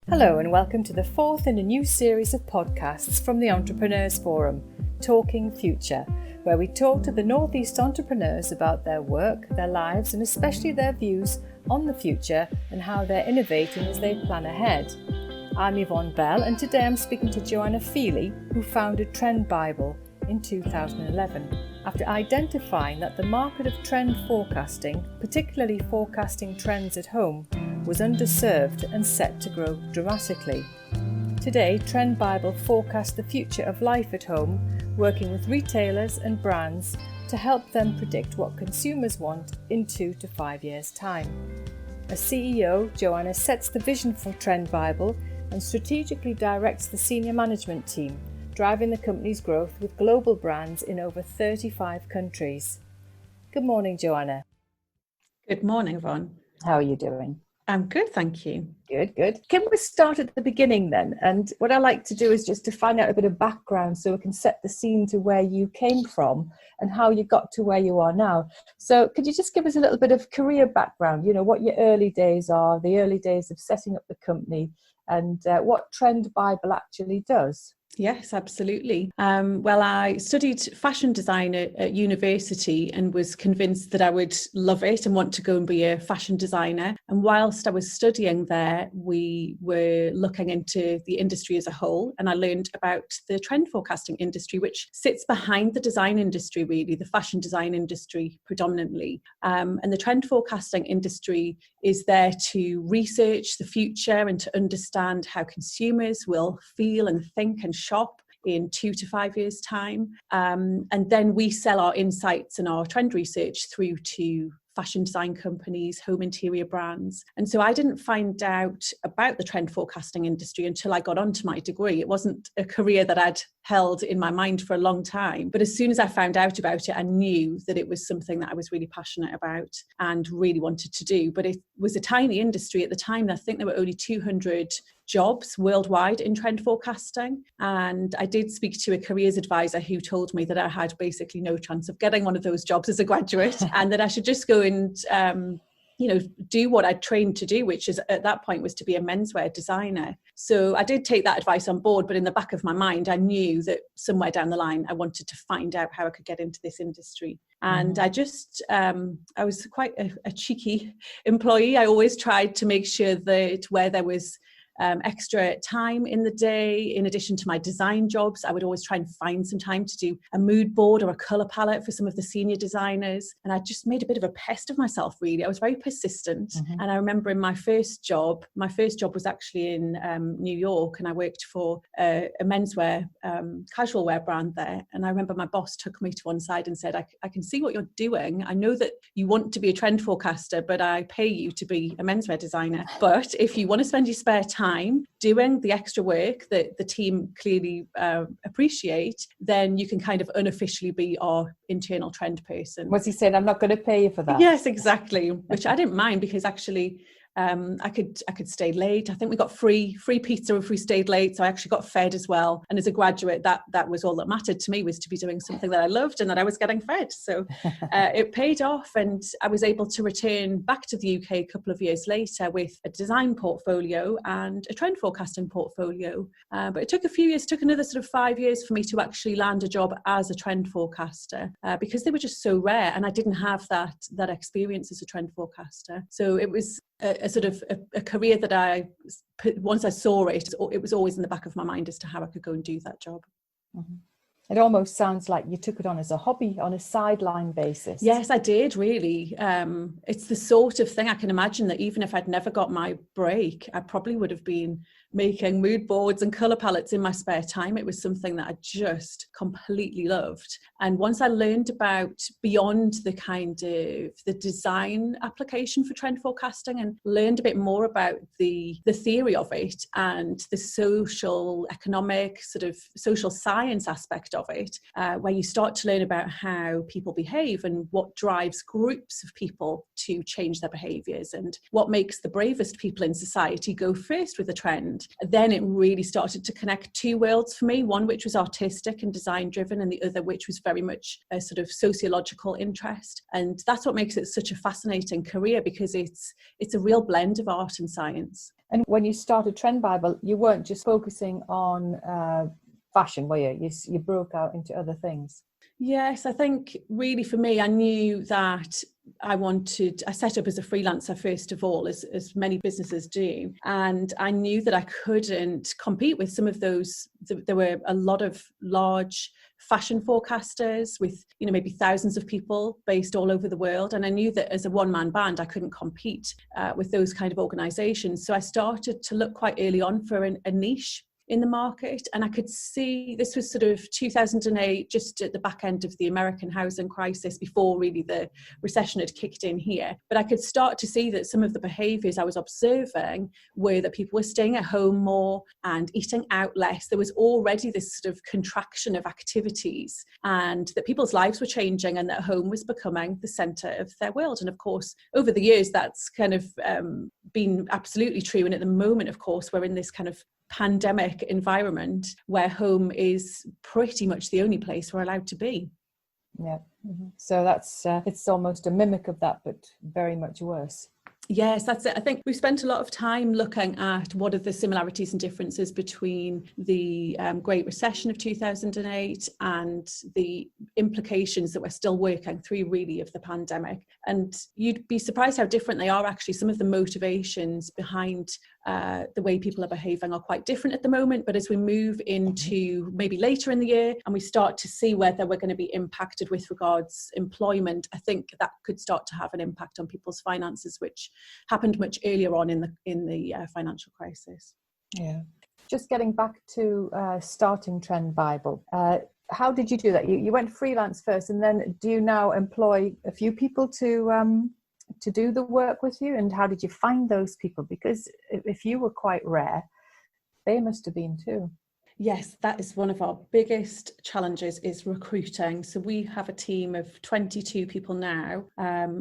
Hello and welcome to the fourth in a new series of podcasts from the Entrepreneurs Forum, Talking Future, where we talk to the Northeast entrepreneurs about their work, their lives and especially their views on the future and how they're innovating as they plan ahead. I'm Yvonne Bell and today I'm speaking to Joanna Feeley, who founded Trend Bible in 2011 after identifying that the market of trend forecasting, particularly forecasting trends at home, was underserved and set to grow dramatically. Today, Trend Bible forecasts the future of life at home, working with retailers and brands to help them predict what consumers want in 2 to 5 years' time. As CEO, Joanna sets the vision for Trend Bible and strategically directs the senior management team, driving the company's growth with global brands in over 35 countries. Good morning, Joanna. Good morning, Yvonne. How are you doing? I'm good, thank you. Good. Can we start at the beginning then? And what I like to do is just to find out a bit of background so we can set the scene to where you came from and how you got to where you are now. So could you just give us a little bit of career background, what your early days are, the early days of setting up the company and what Trend Bible actually does? Yes, absolutely. Well, I studied fashion design at university and was convinced that I would love it and want to go and be a fashion designer. And whilst I was studying there, we were looking into the industry as a whole. And I learned about the trend forecasting industry, which sits behind the design industry, really, the fashion design industry predominantly. And the trend forecasting industry is there to research the future and to understand how consumers will feel and think and shop in 2 to 5 years' time. And then we sell our insights and our trend research through to fashion design companies, home interior brands. And so I didn't find out about the trend forecasting industry until I got onto my degree. It wasn't a career that I'd held in my mind for a long time. But as soon as I found out about it, I knew that it was something that I was really passionate about and really wanted to do. But it was a tiny industry at the time. I think there were only 200 jobs worldwide in trend forecasting. And I did speak to a careers advisor who told me that I had basically no chance of getting one of those jobs as a graduate and that I should just go and do what I trained to do, which is at that point was to be a menswear designer. So I did take that advice on board, but in the back of my mind, I knew that somewhere down the line, I wanted to find out how I could get into this industry. And I just, I was quite a cheeky employee. I always tried to make sure that where there was extra time in the day, in addition to my design jobs, I would always try and find some time to do a mood board or a colour palette for some of the senior designers. And I just made a bit of a pest of myself, really. I was very persistent. And I remember in my first job was actually in New York, and I worked for a menswear casual wear brand there. And I remember my boss took me to one side and said, I can see what you're doing. I know that you want to be a trend forecaster, but I pay you to be a menswear designer. But if you want to spend your spare time doing the extra work that the team clearly appreciate, then you can kind of unofficially be our internal trend person. Was he saying, I'm not going to pay you for that? Yes, exactly. Which I didn't mind because actually I could stay late. I think we got free pizza if we stayed late. So I actually got fed as well. And as a graduate, that was all that mattered to me, was to be doing something that I loved and that I was getting fed. So it paid off. And I was able to return back to the UK a couple of years later with a design portfolio and a trend forecasting portfolio. But it took a few years, took another sort of 5 years for me to actually land a job as a trend forecaster because they were just so rare. And I didn't have that experience as a trend forecaster. So it was a sort of a career that once I saw it, it was always in the back of my mind as to how I could go and do that job. It almost sounds like you took it on as a hobby, on a sideline basis. Yes, I did, really. It's the sort of thing I can imagine that even if I'd never got my break, I probably would have been making mood boards and colour palettes in my spare time. It was something that I just completely loved. And once I learned about beyond the kind of the design application for trend forecasting and learned a bit more about the theory of it and the social, economic, sort of social science aspect of it, where you start to learn about how people behave and what drives groups of people to change their behaviours and what makes the bravest people in society go first with a trend. Then it really started to connect two worlds for me, one which was artistic and design driven and the other which was very much a sort of sociological interest. And that's what makes it such a fascinating career, because it's a real blend of art and science. And when you started Trend Bible, you weren't just focusing on fashion, were you? You broke out into other things. Yes, I think really for me, I knew that I set up as a freelancer first of all, as many businesses do. And I knew that I couldn't compete with some of those. There were a lot of large fashion forecasters with, maybe thousands of people based all over the world. And I knew that as a one-man band, I couldn't compete with those kind of organizations. So I started to look quite early on for a niche in the market. And I could see this was sort of 2008, just at the back end of the American housing crisis, before really the recession had kicked in here. But I could start to see that some of the behaviours I was observing were that people were staying at home more and eating out less. There was already this sort of contraction of activities, and that people's lives were changing, and that home was becoming the centre of their world. And of course, over the years, that's kind of been absolutely true. And at the moment, of course, we're in this kind of pandemic environment where home is pretty much the only place we're allowed to be. Yeah. Mm-hmm. So that's it's almost a mimic of that, but very much worse. Yes, that's it. I think we spent a lot of time looking at what are the similarities and differences between the Great Recession of 2008 and the implications that we're still working through really of the pandemic. And you'd be surprised how different they are actually. Some of the motivations behind the way people are behaving are quite different at the moment. But as we move into maybe later in the year and we start to see whether we're going to be impacted with regards employment, I think that could start to have an impact on people's finances, which happened much earlier on in the financial crisis. Yeah. Just getting back to starting Trend Bible, how did you do that? You went freelance first, and then do you now employ a few people to do the work with you? And how did you find those people? Because if you were quite rare, they must have been too. Yes, that is one of our biggest challenges, is recruiting. So we have a team of 22 people now,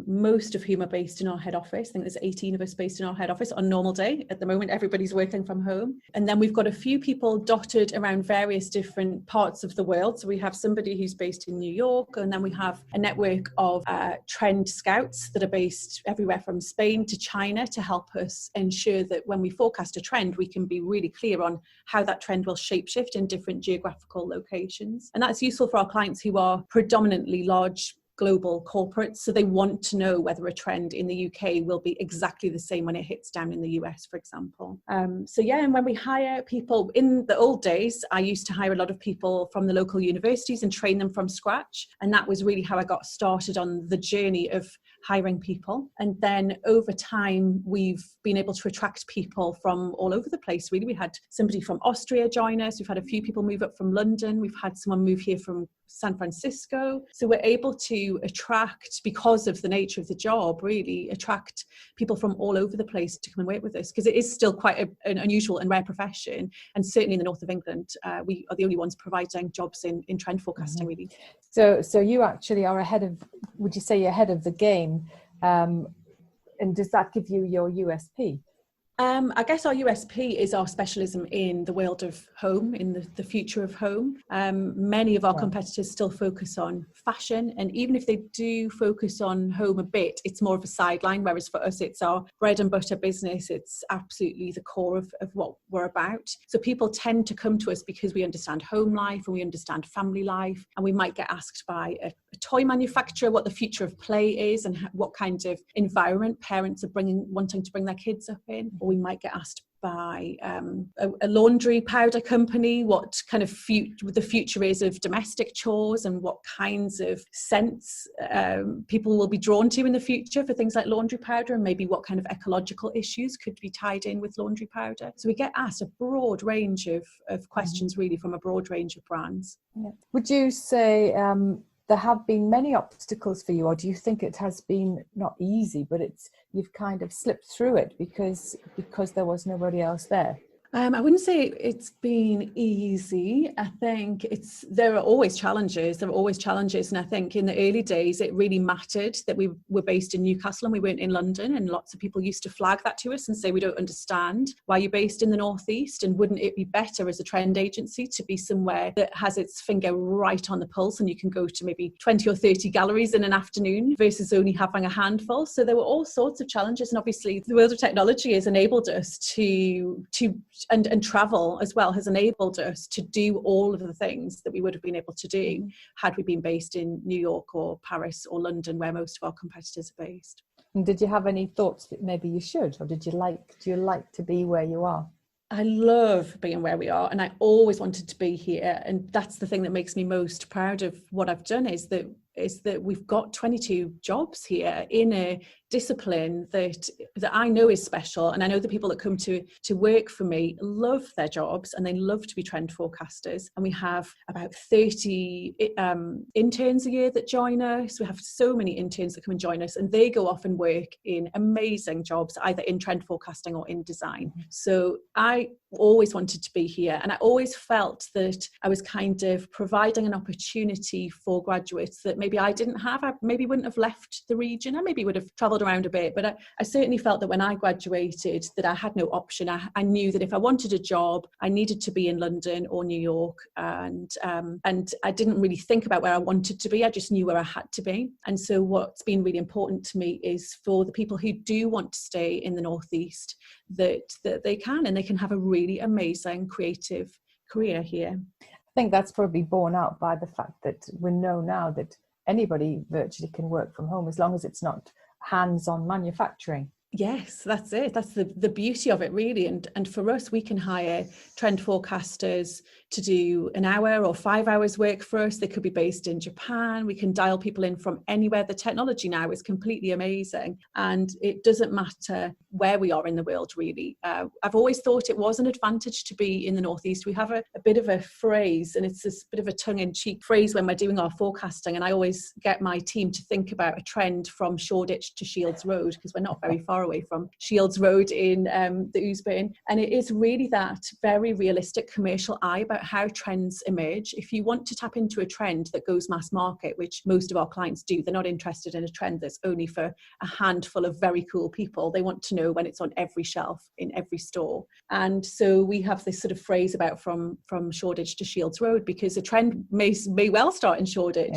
most of whom are based in our head office. I think there's 18 of us based in our head office on normal day. At the moment, everybody's working from home. And then we've got a few people dotted around various different parts of the world. So we have somebody who's based in New York, and then we have a network of trend scouts that are based everywhere from Spain to China to help us ensure that when we forecast a trend, we can be really clear on how that trend will shift in different geographical locations. And that's useful for our clients who are predominantly large global corporates. So they want to know whether a trend in the UK will be exactly the same when it hits down in the US, for example. And when we hire people, in the old days, I used to hire a lot of people from the local universities and train them from scratch. And that was really how I got started on the journey of hiring people. And then over time, we've been able to attract people from all over the place. Really, we had somebody from Austria join us. We've had a few people move up from London. We've had someone move here from San Francisco. So we're able to attract, because of the nature of the job, really attract people from all over the place to come and work with us, because it is still quite an unusual and rare profession. And certainly in the north of England, we are the only ones providing jobs in trend forecasting, really. So you actually are would you say you're ahead of the game? And does that give you your USP? I guess our USP is our specialism in the world of home, in the future of home. Many of our competitors still focus on fashion, and even if they do focus on home a bit, it's more of a sideline, whereas for us, it's our bread and butter business. It's absolutely the core of what we're about. So people tend to come to us because we understand home life and we understand family life, and we might get asked by a toy manufacturer what the future of play is and what kind of environment parents are wanting to bring their kids up in. Or we might get asked by a laundry powder company what kind of the future is of domestic chores and what kinds of scents people will be drawn to in the future for things like laundry powder, and maybe what kind of ecological issues could be tied in with laundry powder. So we get asked a broad range of questions, really, from a broad range of brands. Yeah. Would you say there have been many obstacles for you, or do you think it has been not easy, but you've kind of slipped through it because there was nobody else there? I wouldn't say it's been easy. I think there are always challenges. And I think in the early days, it really mattered that we were based in Newcastle and we weren't in London. And lots of people used to flag that to us and say, we don't understand why you're based in the Northeast. And wouldn't it be better as a trend agency to be somewhere that has its finger right on the pulse and you can go to maybe 20 or 30 galleries in an afternoon versus only having a handful? So there were all sorts of challenges. And obviously the world of technology has enabled us to and travel as well has enabled us to do all of the things that we would have been able to do had we been based in New York or Paris or London, where most of our competitors are based. And did you have any thoughts that maybe you should, or do you like to be where you are? I love being where we are and I always wanted to be here. And that's the thing that makes me most proud of what I've done is that we've got 22 jobs here in a discipline that I know is special. And I know the people that come to work for me love their jobs and they love to be trend forecasters. And we have about 30 interns a year that join us. We have so many interns that come and join us and they go off and work in amazing jobs, either in trend forecasting or in design. So I always wanted to be here. And I always felt that I was kind of providing an opportunity for graduates that maybe I didn't have. I maybe wouldn't have left the region. I maybe would have travelled around a bit, but I certainly felt that when I graduated that I had no option. I knew that if I wanted a job, I needed to be in London or New York, and I didn't really think about where I wanted to be. I just knew where I had to be. And so what's been really important to me is for the people who do want to stay in the Northeast, that they can, and they can have a really amazing creative career here. I think that's probably borne out by the fact that we know now that anybody virtually can work from home as long as it's not hands-on manufacturing. Yes, that's it. That's the beauty of it, really. And for us, we can hire trend forecasters to do an hour or 5 hours work for us. They could be based in Japan. We can dial people in from anywhere. The technology now is completely amazing. And it doesn't matter where we are in the world, really. I've always thought it was an advantage to be in the Northeast. We have a bit of a phrase, and it's this bit of a tongue-in-cheek phrase when we're doing our forecasting. And I always get my team to think about a trend from Shoreditch to Shields Road, because we're not very far away from Shields Road in the Ousburn. And it is really that very realistic commercial eye about how trends emerge. If you want to tap into a trend that goes mass market, which most of our clients do, they're not interested in a trend that's only for a handful of very cool people. They want to know when it's on every shelf in every store. And so we have this sort of phrase about from Shoreditch to Shields Road, because a trend may well start in Shoreditch,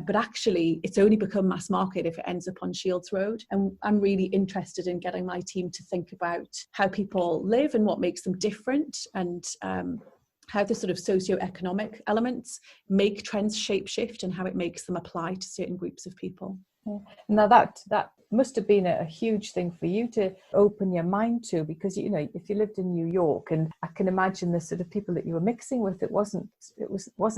but actually it's only become mass market if it ends up on Shields Road. And I'm really interested in getting my team to think about how people live and what makes them different, and how the sort of socio-economic elements make trends shape-shift and how it makes them apply to certain groups of people. Yeah. Now that must have been a huge thing for you to open your mind to, because if you lived in New York, and I can imagine the sort of people that you were mixing with, it wasn't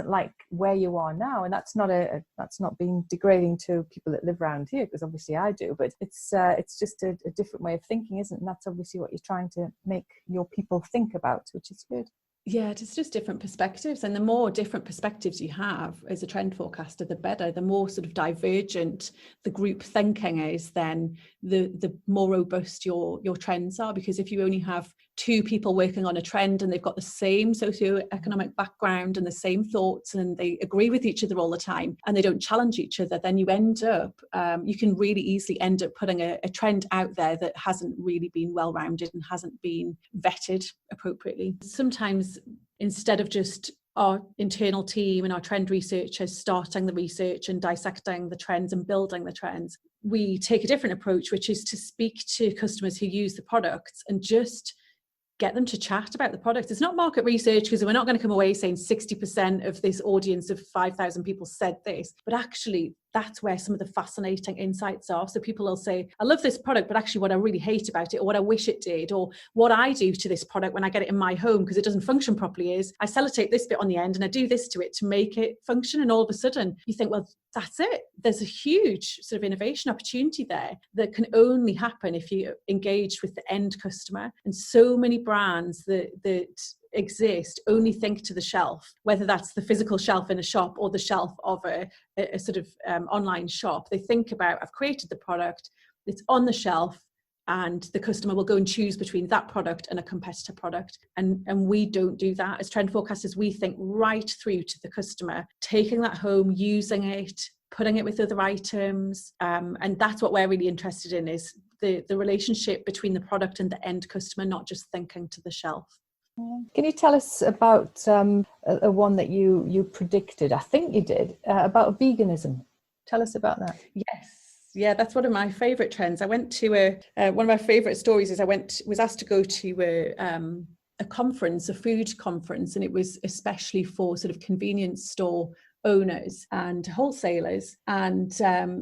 like where you are now. And that's not being degrading to people that live around here, because obviously I do, but it's just a different way of thinking, isn't it? And that's obviously what you're trying to make your people think about, which is good. Yeah, it's just different perspectives. And the more different perspectives you have as a trend forecaster, the better. The more sort of divergent the group thinking is, then the more robust your trends are. Because if you only have two people working on a trend and they've got the same socioeconomic background and the same thoughts and they agree with each other all the time and they don't challenge each other, then you end up, you can really easily end up putting a trend out there that hasn't really been well-rounded and hasn't been vetted appropriately. Sometimes instead of just our internal team and our trend researchers starting the research and dissecting the trends and building the trends, we take a different approach, which is to speak to customers who use the products and just get them to chat about the product. It's not market research, because we're not going to come away saying 60% of this audience of 5,000 people said this, but actually that's where some of the fascinating insights are. So people will say, I love this product, but actually what I really hate about it, or what I wish it did, or what I do to this product when I get it in my home because it doesn't function properly is I sellotape this bit on the end and I do this to it to make it function. And all of a sudden you think, well, that's it. There's a huge sort of innovation opportunity there that can only happen if you engage with the end customer. And so many brands that exist only think to the shelf, whether that's the physical shelf in a shop or the shelf of a sort of online shop. They think about, I've created the product, it's on the shelf, and the customer will go and choose between that product and a competitor product. And we don't do that. As trend forecasters, we think right through to the customer, taking that home, using it, putting it with other items. And that's what we're really interested in, is the relationship between the product and the end customer, not just thinking to the shelf. Can you tell us about a one that you predicted, I think you did, about veganism? Tell us about that. Yes. Yeah, that's one of my favourite trends. I went to one of my favourite stories is was asked to go to a conference, a food conference, and it was especially for sort of convenience store owners and wholesalers, and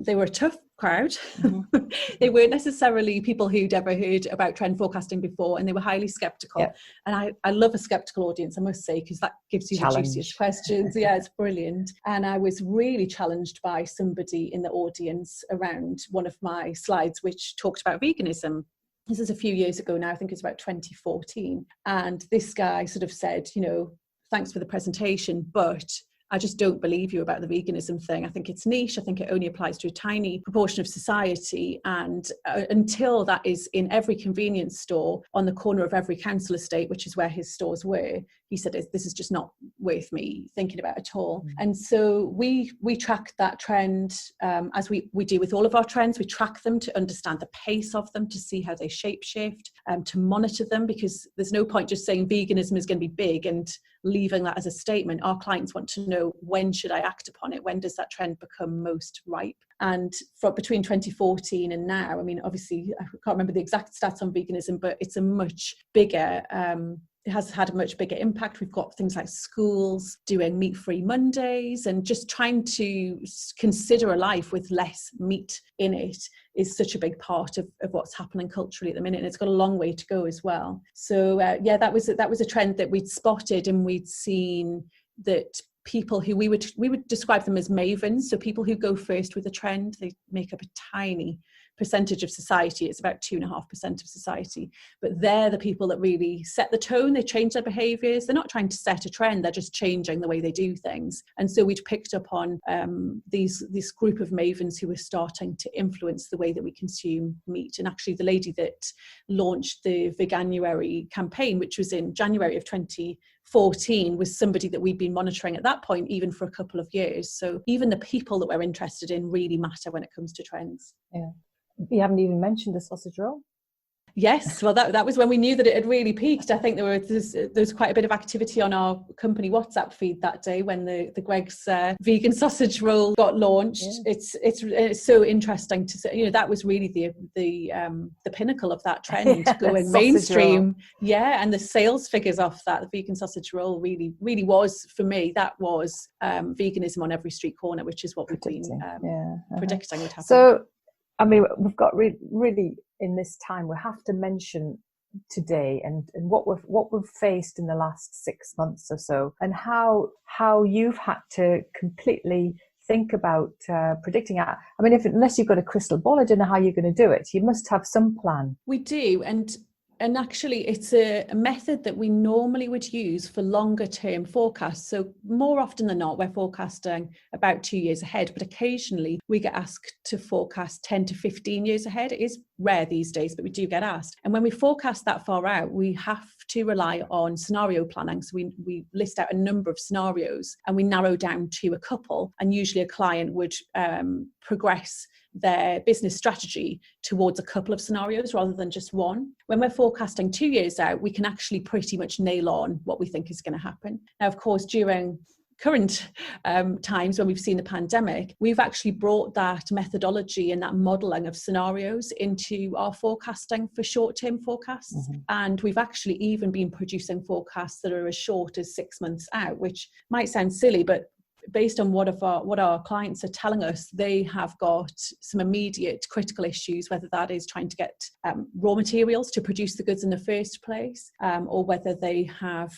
they were a tough crowd. Mm-hmm. They weren't necessarily people who'd ever heard about trend forecasting before, and they were highly skeptical. Yep. And I love a skeptical audience, I must say, because that gives you the juiciest questions. Yeah, it's brilliant. And I was really challenged by somebody in the audience around one of my slides which talked about veganism. This is a few years ago now, I think it's about 2014. And this guy sort of said, thanks for the presentation, but I just don't believe you about the veganism thing. I think it's niche. I think it only applies to a tiny proportion of society. And until that is in every convenience store on the corner of every council estate, which is where his stores were, he said, this is just not worth me thinking about at all. Mm. And so we track that trend as we do with all of our trends. We track them to understand the pace of them, to see how they shape shift, to monitor them, because there's no point just saying veganism is going to be big and leaving that as a statement. Our clients want to know, when should I act upon it? When does that trend become most ripe? And between 2014 and now, I mean, obviously, I can't remember the exact stats on veganism, but it's a much bigger, it has had a much bigger impact. We've got things like schools doing meat-free Mondays, and just trying to consider a life with less meat in it is such a big part of what's happening culturally at the minute, and it's got a long way to go as well. So that was a trend that we'd spotted, and we'd seen that people who we would describe them as mavens, so people who go first with a trend, they make up a tiny percentage of society. It's about 2.5% of society, but they're the people that really set the tone. They change their behaviors. They're not trying to set a trend, they're just changing the way they do things. And so we'd picked up on this group of mavens who were starting to influence the way that we consume meat. And actually the lady that launched the Veganuary campaign, which was in January of 2014, was somebody that we'd been monitoring at that point, even for a couple of years. So even the people that we're interested in really matter when it comes to trends. Yeah. You haven't even mentioned the sausage roll. Yes, well, that was when we knew that it had really peaked. I think there was quite a bit of activity on our company WhatsApp feed that day when the Greggs vegan sausage roll got launched. Yeah. It's so interesting to say. That was really the pinnacle of that trend going mainstream. Roll. Yeah, and the sales figures off that, the vegan sausage roll, really was, for me, that was veganism on every street corner, which is what we've been predicting would happen. So, I mean, we've got really in this time, we have to mention today and what we've faced in the last 6 months or so, and how you've had to completely think about predicting it. I mean, unless you've got a crystal ball, I don't know how you're going to do it. You must have some plan. We do, and actually it's a method that we normally would use for longer term forecasts. So more often than not, we're forecasting about 2 years ahead, but occasionally we get asked to forecast 10 to 15 years ahead. It is rare these days, but we do get asked. And when we forecast that far out, we have to rely on scenario planning. So we list out a number of scenarios and we narrow down to a couple, and usually a client would progress their business strategy towards a couple of scenarios rather than just one. When we're forecasting 2 years out, we can actually pretty much nail on what we think is going to happen. Now, of course, during current times when we've seen the pandemic, we've actually brought that methodology and that modelling of scenarios into our forecasting for short-term forecasts. Mm-hmm. And we've actually even been producing forecasts that are as short as 6 months out, which might sound silly, but based on what our clients are telling us, they have got some immediate critical issues, whether that is trying to get raw materials to produce the goods in the first place, or whether they have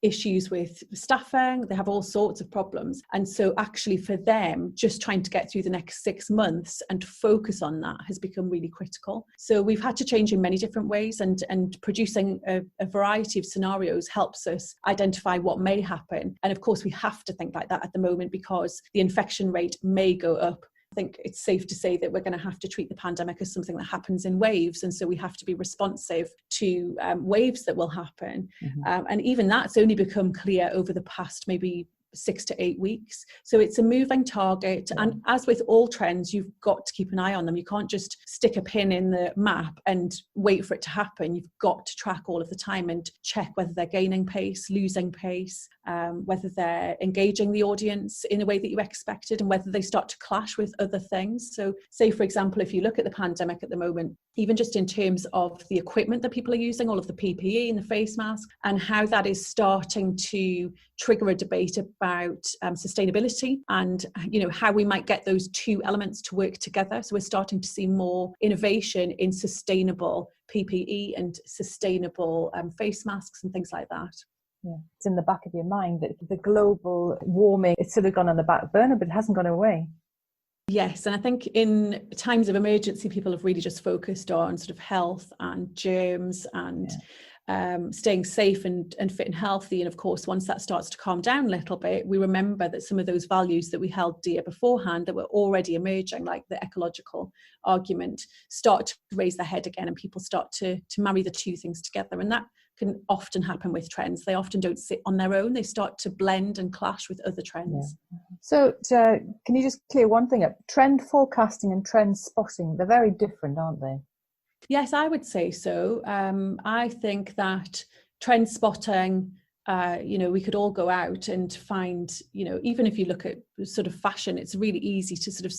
issues with staffing. They have all sorts of problems. And so actually for them, just trying to get through the next 6 months and focus on that has become really critical. So we've had to change in many different ways, and producing a variety of scenarios helps us identify what may happen. And of course, we have to think like that at the moment because the infection rate may go up I think it's safe to say that we're going to have to treat the pandemic as something that happens in waves. And so we have to be responsive to waves that will happen. And even that's only become clear over the past maybe 6 to 8 weeks. So it's a moving target. Yeah. And as with all trends, you've got to keep an eye on them. You can't just stick a pin in the map and wait for it to happen. You've got to track all of the time and check whether they're gaining pace, losing pace, whether they're engaging the audience in a way that you expected, and whether they start to clash with other things. So say, for example, if you look at the pandemic at the moment, even just in terms of the equipment that people are using, all of the PPE and the face mask, and how that is starting to trigger a debate about sustainability and, you know, how we might get those two elements to work together. So we're starting to see more innovation in sustainable PPE and sustainable face masks and things like that. Yeah. It's in the back of your mind that the global warming, it's sort of gone on the back burner, but it hasn't gone away. Yes, and I think in times of emergency, people have really just focused on sort of health and germs and staying safe and fit and healthy. And of course, once that starts to calm down a little bit, we remember that some of those values that we held dear beforehand that were already emerging, like the ecological argument, start to raise their head again, and people start to marry the two things together. And that can often happen with trends. They often don't sit on their own. They start to blend and clash with other trends. Yeah. So can you just clear one thing up? Trend forecasting and trend spotting, they're very different, aren't they? Yes, I would say so. I think that trend spotting, we could all go out and find, even if you look at sort of fashion, it's really easy to sort of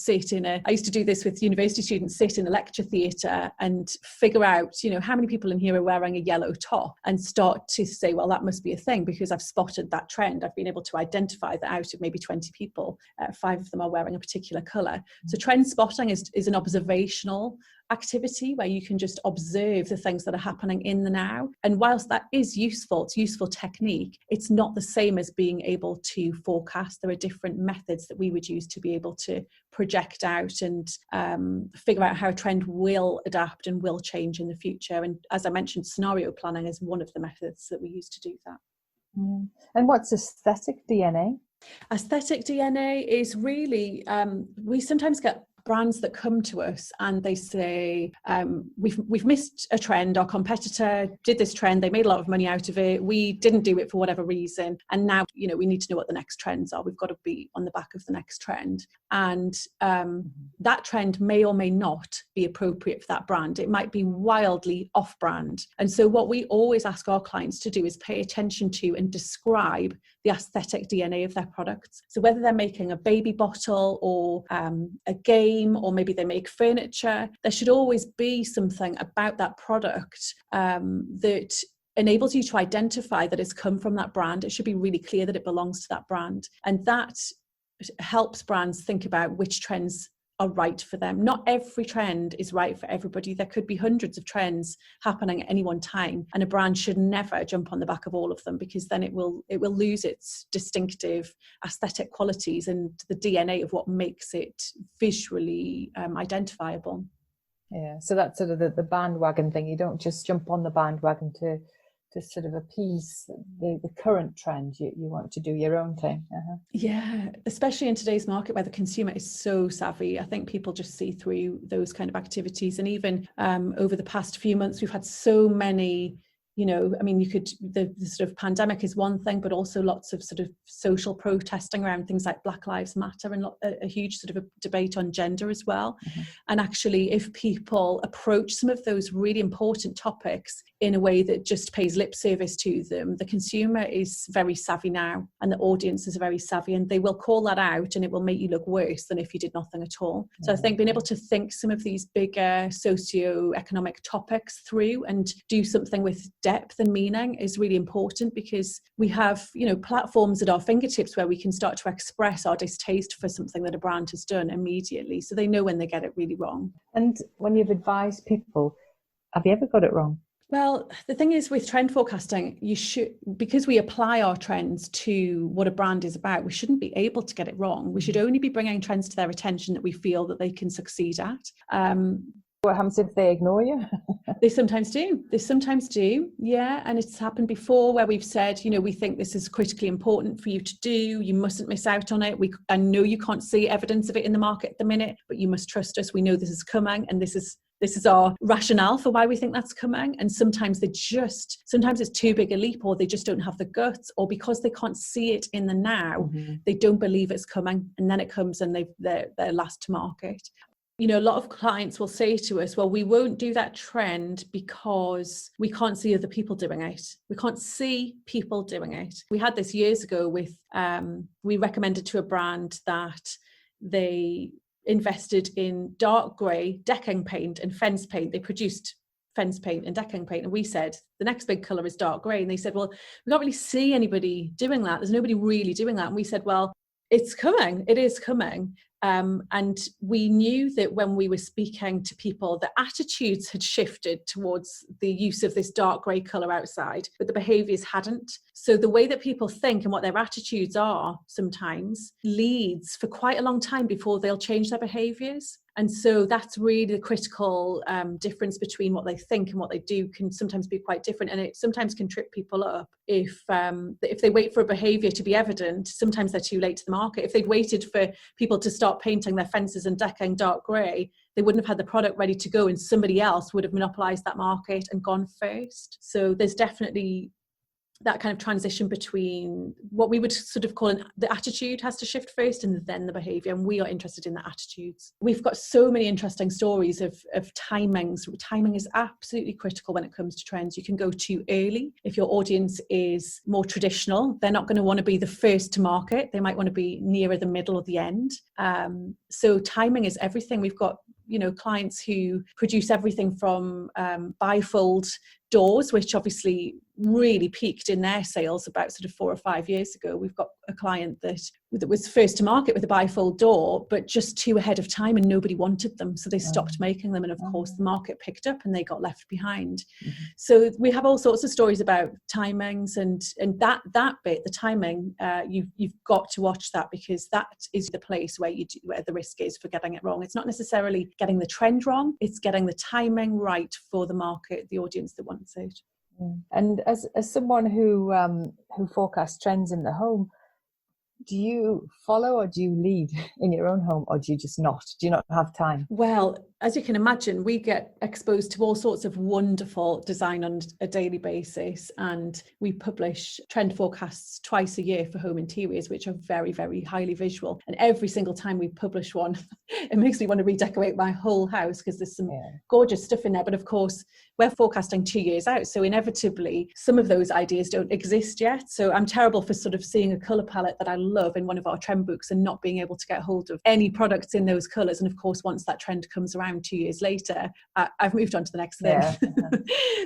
I used to do this with university students, sit in a lecture theatre and figure out, how many people in here are wearing a yellow top, and start to say, well, that must be a thing because I've spotted that trend. I've been able to identify that out of maybe 20 people, 5 of them are wearing a particular colour. So trend spotting is an observational activity where you can just observe the things that are happening in the now. And whilst that is useful, it's useful technique, it's not the same as being able to forecast. There are different methods that we would use to be able to project out and figure out how a trend will adapt and will change in the future. And as I mentioned, scenario planning is one of the methods that we use to do that. And what's aesthetic DNA? Aesthetic DNA is really, we sometimes get brands that come to us and they say, we've missed a trend, our competitor did this trend, they made a lot of money out of it, we didn't do it for whatever reason, and now we need to know what the next trends are, we've got to be on the back of the next trend. And that trend may or may not be appropriate for that brand. It might be wildly off-brand. And so what we always ask our clients to do is pay attention to and describe the aesthetic DNA of their products. So whether they're making a baby bottle or a game, or maybe they make furniture, there should always be something about that product that enables you to identify that it's come from that brand. It should be really clear that it belongs to that brand. And that helps brands think about which trends are right for them. Not every trend is right for everybody. There could be hundreds of trends happening at any one time, and a brand should never jump on the back of all of them, because then it will lose its distinctive aesthetic qualities and the DNA of what makes it visually identifiable. Yeah, so that's sort of the bandwagon thing. You don't just jump on the bandwagon to sort of appease the current trend. You want to do your own thing. Yeah, especially in today's market where the consumer is so savvy. I think people just see through those kind of activities. And even over the past few months, we've had so many, the sort of pandemic is one thing, but also lots of sort of social protesting around things like Black Lives Matter, and a huge sort of a debate on gender as well. And actually, if people approach some of those really important topics in a way that just pays lip service to them, the consumer is very savvy now, and the audience is very savvy, and they will call that out, and it will make you look worse than if you did nothing at all. So I think being able to think some of these bigger socio-economic topics through and do something with depth and meaning is really important, because we have, platforms at our fingertips where we can start to express our distaste for something that a brand has done immediately, so they know when they get it really wrong. And when you've advised people, have you ever got it wrong? Well, the thing is with trend forecasting, because we apply our trends to what a brand is about, we shouldn't be able to get it wrong. We should only be bringing trends to their attention that we feel that they can succeed at. What happens if they ignore you? They sometimes do. Yeah. And it's happened before where we've said, we think this is critically important for you to do. You mustn't miss out on it. I know you can't see evidence of it in the market at the minute, but you must trust us. We know this is coming, and this is our rationale for why we think that's coming. And sometimes it's too big a leap, or they just don't have the guts, or because they can't see it in the now, they don't believe it's coming. And then it comes and they're last to market. A lot of clients will say to us, well, we won't do that trend because we can't see other people doing it. We can't see people doing it. We had this years ago with, we recommended to a brand that they invested in dark grey decking paint and fence paint. They produced fence paint and decking paint. And we said, the next big colour is dark grey. And they said, well, we can't really see anybody doing that. There's nobody really doing that. And we said, well, it's coming. It is coming. And we knew that when we were speaking to people, the attitudes had shifted towards the use of this dark grey colour outside, but the behaviours hadn't. So the way that people think and what their attitudes are sometimes leads for quite a long time before they'll change their behaviours. And so that's really the critical difference between what they think and what they do can sometimes be quite different. And it sometimes can trip people up if they wait for a behaviour to be evident. Sometimes they're too late to the market. If they'd waited for people to start painting their fences and decking dark grey, they wouldn't have had the product ready to go, and somebody else would have monopolised that market and gone first. So there's definitely that kind of transition between what we would sort of call the attitude has to shift first, and then the behaviour. And we are interested in the attitudes. We've got so many interesting stories of timings. Timing is absolutely critical when it comes to trends. You can go too early. If your audience is more traditional, they're not going to want to be the first to market. They might want to be nearer the middle or the end. So timing is everything. We've got clients who produce everything from bifold doors, which obviously really peaked in their sales about sort of 4 or 5 years ago. We've got a client that was first to market with a bifold door, but just too ahead of time, and nobody wanted them, so they stopped making them. And of course the market picked up and they got left behind. So we have all sorts of stories about timings, and that bit, the timing, you've got to watch that, because that is the place where the risk is for getting it wrong. It's not necessarily getting the trend wrong, it's getting the timing right for the market, the audience that wants it. And as someone who forecasts trends in the home, do you follow or do you lead in your own home, or do you just not? Do you not have time? Well, as you can imagine, we get exposed to all sorts of wonderful design on a daily basis, and we publish trend forecasts twice a year for home interiors, which are very, very highly visual. And every single time we publish one, it makes me want to redecorate my whole house, because there's some gorgeous stuff in there. But of course, we're forecasting 2 years out, so inevitably some of those ideas don't exist yet. So I'm terrible for sort of seeing a colour palette that I love in one of our trend books and not being able to get hold of any products in those colours. And of course, once that trend comes around 2 years later, I've moved on to the next thing.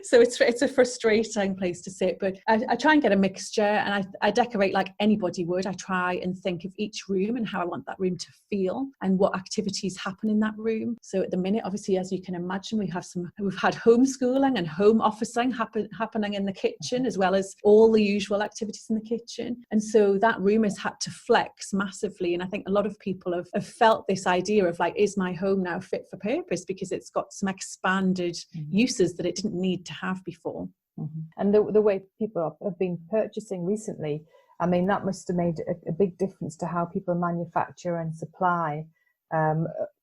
So it's a frustrating place to sit. But I try and get a mixture, and I decorate like anybody would. I try and think of each room and how I want that room to feel and what activities happen in that room. So at the minute, obviously, as you can imagine, we've had homeschooling and home officing happening in the kitchen, as well as all the usual activities in the kitchen. And so that room has had to flex massively. And I think a lot of people have felt this idea of like, is my home now fit for purpose? Because it's got some expanded uses that it didn't need to have before. And the way people have been purchasing recently, I mean, that must have made a big difference to how people manufacture and supply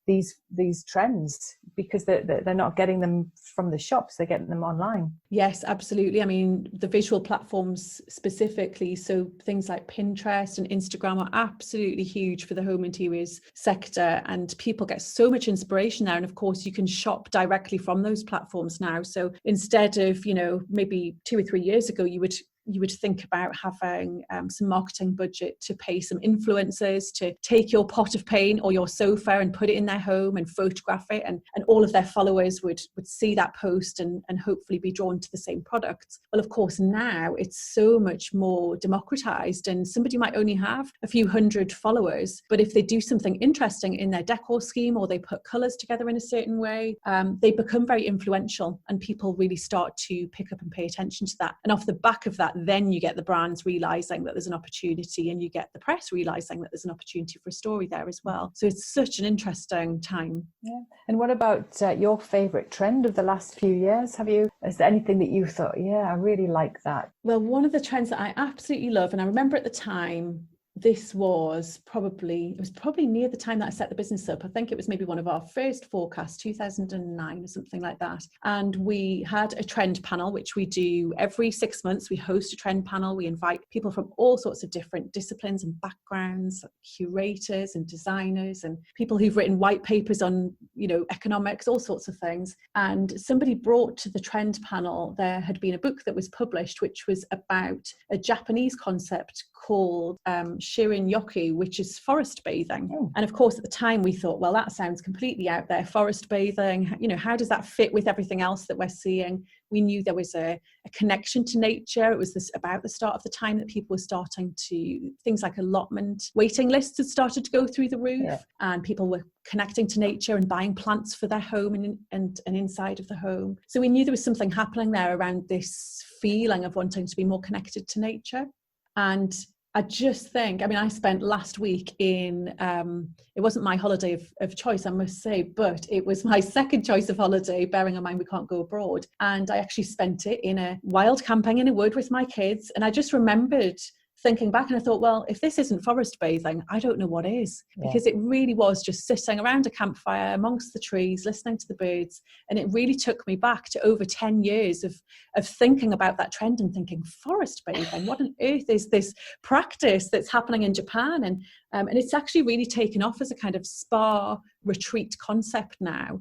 these trends, because they're not getting them from the shops, they're getting them online. Yes, absolutely. I mean, the visual platforms specifically, so things like Pinterest and Instagram are absolutely huge for the home interiors sector, and people get so much inspiration there. And of course, you can shop directly from those platforms now. So instead of, maybe 2 or 3 years ago, you would think about having some marketing budget to pay some influencers to take your pot of paint or your sofa and put it in their home and photograph it, and all of their followers would see that post and hopefully be drawn to the same products. Well, of course, now it's so much more democratized, and somebody might only have a few hundred followers, but if they do something interesting in their decor scheme, or they put colors together in a certain way, they become very influential, and people really start to pick up and pay attention to that. And off the back of that, then you get the brands realizing that there's an opportunity, and you get the press realizing that there's an opportunity for a story there as well. So it's such an interesting time. Yeah. And what about your favorite trend of the last few years? Is there anything that you thought, yeah, I really like that? Well, one of the trends that I absolutely love, and I remember at the time, it was probably near the time that I set the business up. I think it was maybe one of our first forecasts, 2009 or something like that. And we had a trend panel, which we do every 6 months. We host a trend panel. We invite people from all sorts of different disciplines and backgrounds, curators and designers and people who've written white papers on, economics, all sorts of things. And somebody brought to the trend panel, there had been a book that was published, which was about a Japanese concept called Shirin-yoku, which is forest bathing. Oh. And of course, at the time we thought, well, that sounds completely out there, forest bathing. How does that fit with everything else that we're seeing? We knew there was a connection to nature. It was about the start of the time that people were starting to, things like allotment waiting lists had started to go through the roof, and people were connecting to nature and buying plants for their home and inside of the home. So we knew there was something happening there around this feeling of wanting to be more connected to nature. And I just think, I spent last week in, it wasn't my holiday of choice, I must say, but it was my second choice of holiday, bearing in mind we can't go abroad. And I actually spent it in a wild camping in a wood with my kids. And I just remembered thinking back, and I thought, well, if this isn't forest bathing, I don't know what is, because it really was just sitting around a campfire amongst the trees, listening to the birds. And it really took me back to over 10 years of thinking about that trend and thinking, forest bathing, what on earth is this practice that's happening in Japan? And it's actually really taken off as a kind of spa retreat concept now.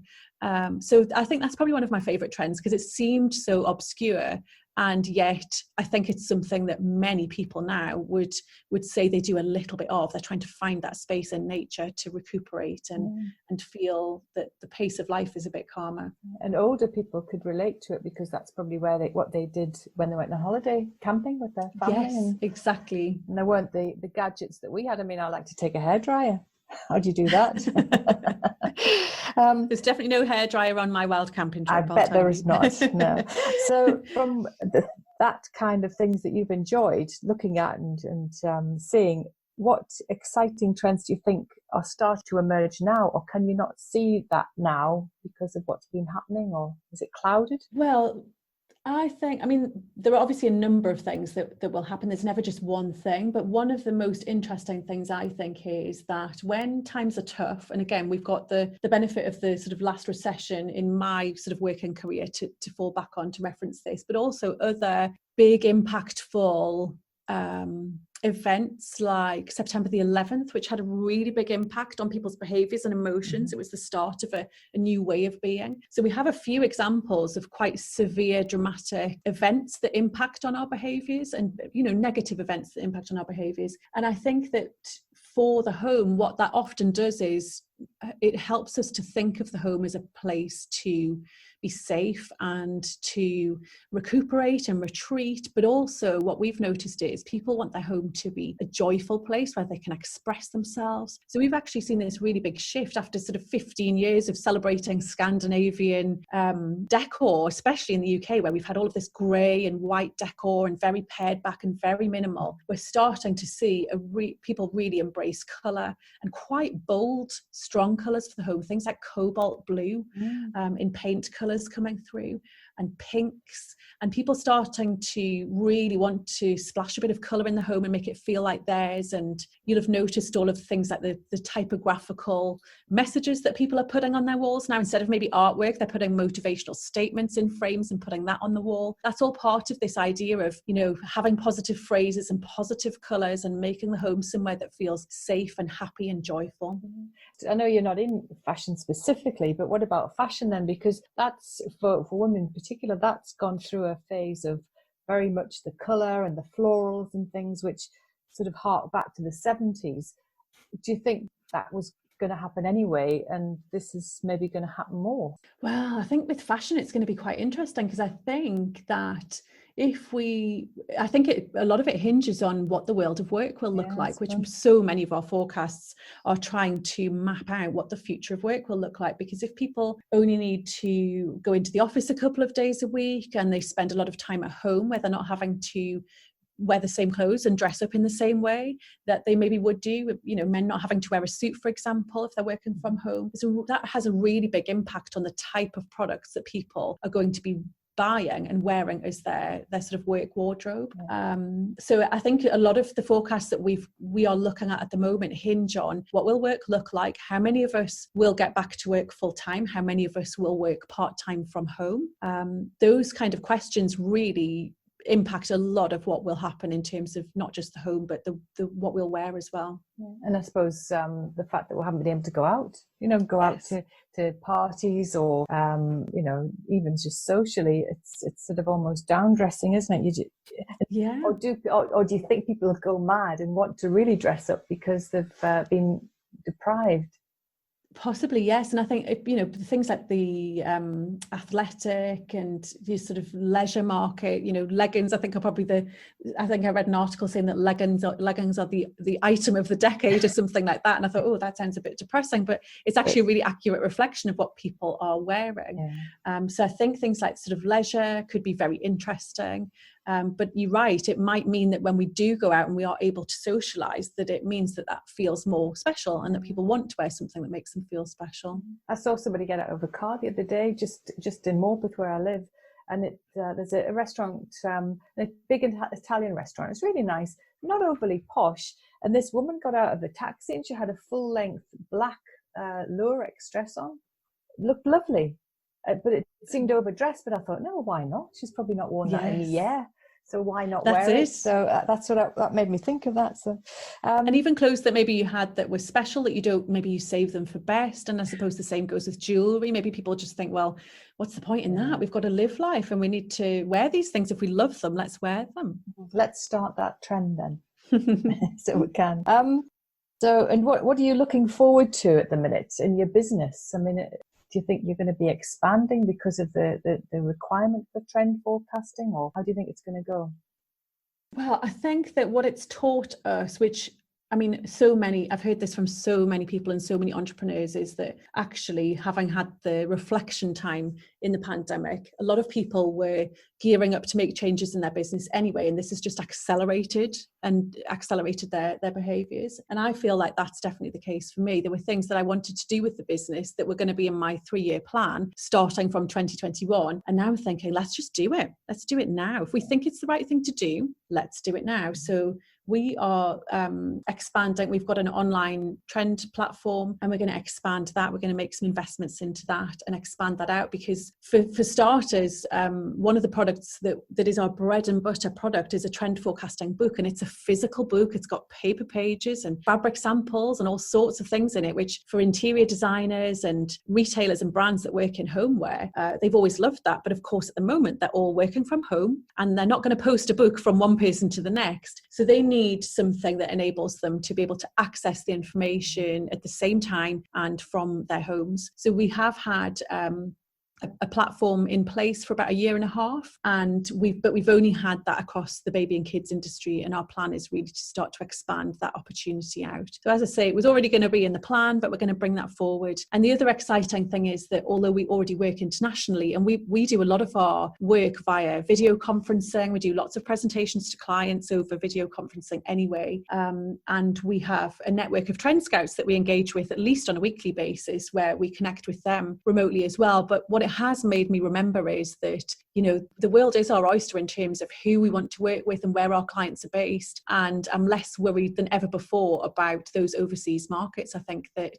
So I think that's probably one of my favorite trends, because it seemed so obscure. And yet I think it's something that many people now would say they do a little bit of. They're trying to find that space in nature to recuperate and feel that the pace of life is a bit calmer. And older people could relate to it, because that's probably what they did when they went on holiday camping with their family. Yes, exactly. And there weren't the gadgets that we had. I like to take a hairdryer. How do you do that? There's definitely no hairdryer on my wild camping trip. I bet there is not. No. So from that kind of things that you've enjoyed looking at and seeing, what exciting trends do you think are starting to emerge now, or can you not see that now because of what's been happening, or is it clouded? Well, I think, there are obviously a number of things that will happen. There's never just one thing, but one of the most interesting things I think is that when times are tough, and again, we've got the benefit of the sort of last recession in my sort of working career to fall back on to reference this, but also other big impactful events like September the 11th, which had a really big impact on people's behaviours and emotions. It was the start of a new way of being. So we have a few examples of quite severe, dramatic events that impact on our behaviours, and negative events that impact on our behaviours. And I think that for the home, what that often does is it helps us to think of the home as a place to be safe and to recuperate and retreat. But also what we've noticed is people want their home to be a joyful place where they can express themselves. So we've actually seen this really big shift after sort of 15 years of celebrating Scandinavian decor, especially in the UK, where we've had all of this grey and white decor and very pared back and very minimal. We're starting to see people really embrace colour, and quite bold, strong colours for the home, things like cobalt blue in paint colours coming through, and pinks, and people starting to really want to splash a bit of colour in the home and make it feel like theirs. And you'll have noticed all of the things like the typographical messages that people are putting on their walls now. Instead of maybe artwork, they're putting motivational statements in frames and putting that on the wall. That's all part of this idea of, having positive phrases and positive colours and making the home somewhere that feels safe and happy and joyful. I know you're not in fashion specifically, but what about fashion then? Because that's for women in particular, that's gone through a phase of very much the colour and the florals and things which sort of hark back to the 70s. Do you think that was going to happen anyway, and this is maybe going to happen more? Well, I think with fashion it's going to be quite interesting, because I think that a lot of it hinges on what the world of work will look like, which so many of our forecasts are trying to map out what the future of work will look like. Because if people only need to go into the office a couple of days a week and they spend a lot of time at home where they're not having to wear the same clothes and dress up in the same way that they maybe would do, you know, men not having to wear a suit, for example, if they're working from home. So that has a really big impact on the type of products that people are going to be buying and wearing as their sort of work wardrobe. So I think a lot of the forecasts that we are looking at the moment hinge on what will work look like, how many of us will get back to work full time, how many of us will work part-time from home. Those kind of questions really impact a lot of what will happen in terms of not just the home, but the what we'll wear as well. And I suppose the fact that we haven't been able to go out, out to parties or, even just socially, it's sort of almost down dressing, isn't it? Or do you think people go mad and want to really dress up because they've been deprived? Possibly, yes. And I think, things like the athletic and the sort of leisure market, leggings, I think I read an article saying that leggings are the item of the decade or something like that. And I thought, oh, that sounds a bit depressing, but it's actually a really accurate reflection of what people are wearing. So I think things like sort of leisure could be very interesting. But you're right, it might mean that when we do go out and we are able to socialise, that it means that feels more special and that people want to wear something that makes them feel special. I saw somebody get out of a car the other day, just in Morpeth where I live, and there's a restaurant, a big Italian restaurant. It's really nice, not overly posh. And this woman got out of the taxi and she had a full-length black Lurex dress on. It looked lovely. But it seemed overdressed, but I thought, no, why not? She's probably not worn that in a year, so why not wear it? So that's what that made me think of that. So, and even clothes that maybe you had that were special that you save them for best. And I suppose the same goes with jewelry. Maybe people just think, well, what's the point in that? We've got to live life and we need to wear these things. If we love them, let's wear them. Let's start that trend then, so we can. So, and what are you looking forward to at the minute in your business? I mean, do you think you're going to be expanding because of the requirement for trend forecasting, or how do you think it's going to go? Well, I think that what it's taught us, which I've heard this from so many people and so many entrepreneurs, is that actually having had the reflection time in the pandemic, a lot of people were gearing up to make changes in their business anyway, and this has just accelerated their behaviours. And I feel like that's definitely the case for me. There were things that I wanted to do with the business that were going to be in my 3-year plan starting from 2021, and now I'm thinking, let's just do it. Let's do it now. If we think it's the right thing to do, let's do it now. So we are expanding. We've got an online trend platform and we're going to expand that. We're going to make some investments into that and expand that out, because for starters, one of the products that is our bread and butter product is a trend forecasting book, and it's a physical book. It's got paper pages and fabric samples and all sorts of things in it, which for interior designers and retailers and brands that work in homeware, they've always loved that. But of course, at the moment, they're all working from home and they're not going to post a book from one person to the next. So they need something that enables them to be able to access the information at the same time and from their homes. So we have had a platform in place for about 1.5 years, and we've only had that across the baby and kids industry, and our plan is really to start to expand that opportunity out. So as I say, it was already going to be in the plan, but we're going to bring that forward. And the other exciting thing is that although we already work internationally, and we do a lot of our work via video conferencing, we do lots of presentations to clients over video conferencing anyway, and we have a network of trend scouts that we engage with at least on a weekly basis, where we connect with them remotely as well. But what it has made me remember is that, the world is our oyster in terms of who we want to work with and where our clients are based. And I'm less worried than ever before about those overseas markets. I think that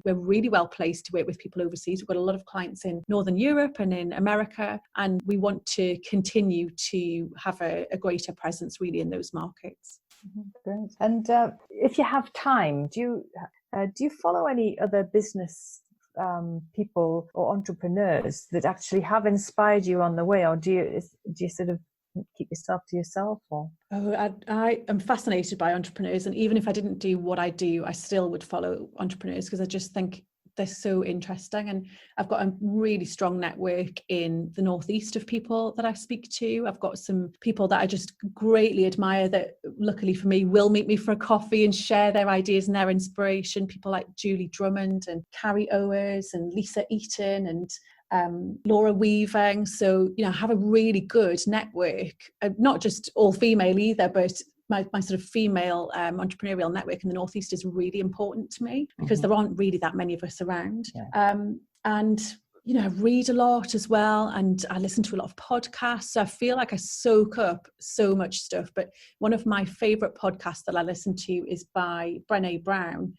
we're really well placed to work with people overseas. We've got a lot of clients in Northern Europe and in America, and we want to continue to have a greater presence really in those markets. Great. And if you have time, do you follow any other business people or entrepreneurs that actually have inspired you on the way, or do you sort of keep yourself to yourself? Or I am fascinated by entrepreneurs, and even if I didn't do what I do, I still would follow entrepreneurs, because I just think they're so interesting. And I've got a really strong network in the northeast of people that I speak to. I've got some people that I just greatly admire that, luckily for me, will meet me for a coffee and share their ideas and their inspiration. People like Julie Drummond and Carrie Owers and Lisa Eaton and Laura Weaving. So, I have a really good network, not just all female either, but my sort of female entrepreneurial network in the Northeast is really important to me because there aren't really that many of us around. And I read a lot as well, and I listen to a lot of podcasts. So I feel like I soak up so much stuff. But one of my favorite podcasts that I listen to is by Brené Brown.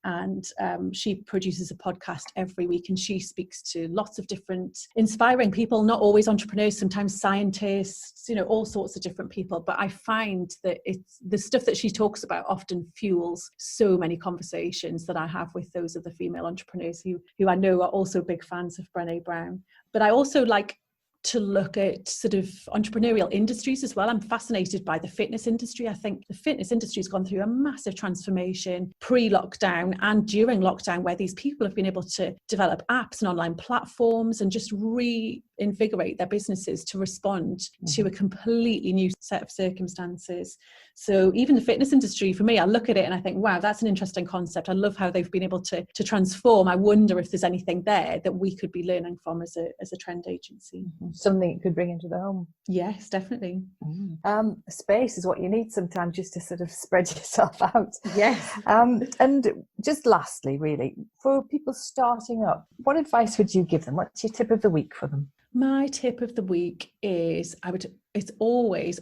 And she produces a podcast every week, and she speaks to lots of different inspiring people, not always entrepreneurs, sometimes scientists, all sorts of different people. But I find that it's the stuff that she talks about often fuels so many conversations that I have with those other female entrepreneurs who I know are also big fans of Brené Brown. But I also like to look at sort of entrepreneurial industries as well. I'm fascinated by the fitness industry. I think the fitness industry has gone through a massive transformation pre-lockdown and during lockdown, where these people have been able to develop apps and online platforms and just reinvigorate their businesses to respond to a completely new set of circumstances. So even the fitness industry, for me, I look at it and I think, wow, that's an interesting concept. I love how they've been able to transform. I wonder if there's anything there that we could be learning from as a trend agency. Something you could bring into the home. Yes, definitely. Space is what you need sometimes, just to sort of spread yourself out. Yes. And just lastly, really, for people starting up, what advice would you give them? What's your tip of the week for them? My tip of the week is it's always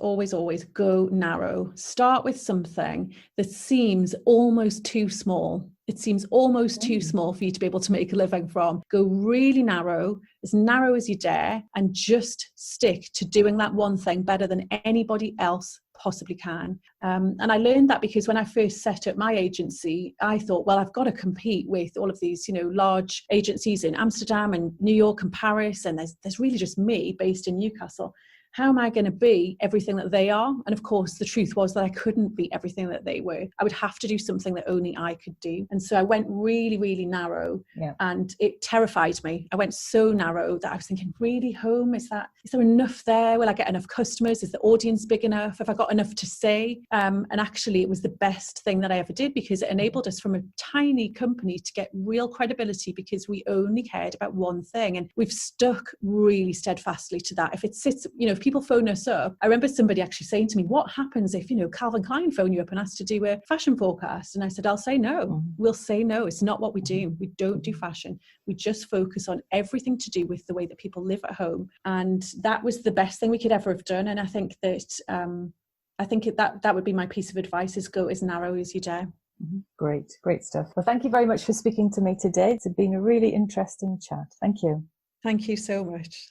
go narrow. Start with something that seems almost too small. It seems almost too small for you to be able to make a living from. Go really narrow as you dare, and just stick to doing that one thing better than anybody else possibly can. And I learned that because when I first set up my agency, I thought, well, I've got to compete with all of these, large agencies in Amsterdam and New York and Paris, and there's really just me based in Newcastle. How am I going to be everything that they are? And of course, the truth was that I couldn't be everything that they were. I would have to do something that only I could do. And so I went really, really narrow, and it terrified me. I went so narrow that I was thinking, really, home? Is there enough there? Will I get enough customers? Is the audience big enough? Have I got enough to say? And actually, it was the best thing that I ever did, because it enabled us from a tiny company to get real credibility, because we only cared about one thing. And we've stuck really steadfastly to that. If it sits, if people phone us up, I remember somebody actually saying to me, what happens if, Calvin Klein phone you up and ask to do a fashion forecast? And I said, I'll say no. We'll say no. It's not what we do. We don't do fashion. We just focus on everything to do with the way that people live at home. And that was the best thing we could ever have done. And I think that that would be my piece of advice, is go as narrow as you dare. Great stuff. Well, thank you very much for speaking to me today. It's been a really interesting chat. Thank you. Thank you so much.